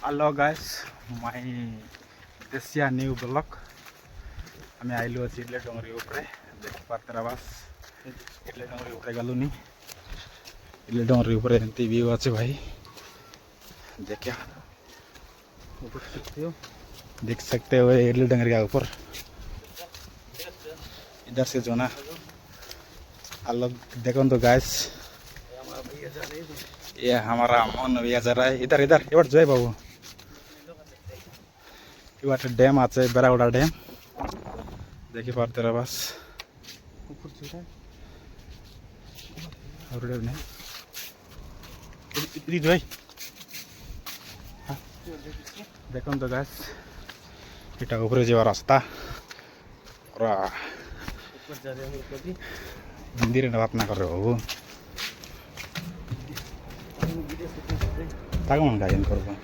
hello guys my Desia new blog आम आइलु अच्छी इले डोंगरी उपरे देखि पार्तर आवास इले डोंगरी उपरे गलुनी इले डोंगरी उपरे एंती व्यू अच्छे भाई देखिए देख सकते हो इले डोंगरी के ऊपर इधर से जो ना अलग देखो तो गाइस ये हमारा मन भैया जा रहा है इधर इधर इधर जय बाबू इवाटे डैम आछे बेरागुड़ा डैम देखि पार्तेरा बस और डैम नहीं इतनी जोई देखो तो गाइस इटा ऊपर जेवा रास्ता पूरा ऊपर जा रहे हो हिंदी रे बात ना कर रहे हो ताको मन गायन करबो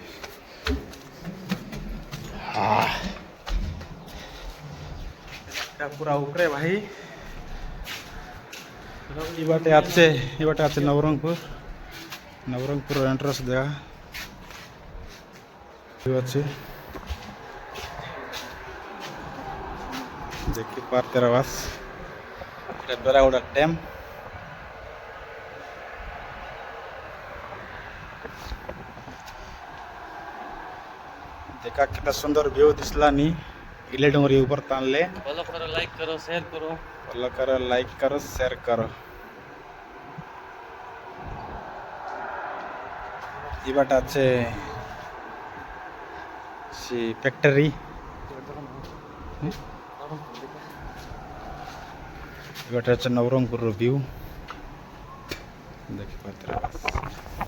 पूरा ऊपरे भाई ये बाटे आछे नवरंगपुर एंट्रेंस देगा अच्छे देखि पार्तेरा बस बेरागुड़ा डैम देखा कितना सुंदर व्यू दिसला नी इले डोंगरी ऊपर तान ले फॉलो करो लाइक करो शेयर करो लाइक करो शेयर करो ये बाटा अच्छे सी फैक्ट्री ये बाटा अच्छे नवरंगपुर व्यू देखि पार्तेरा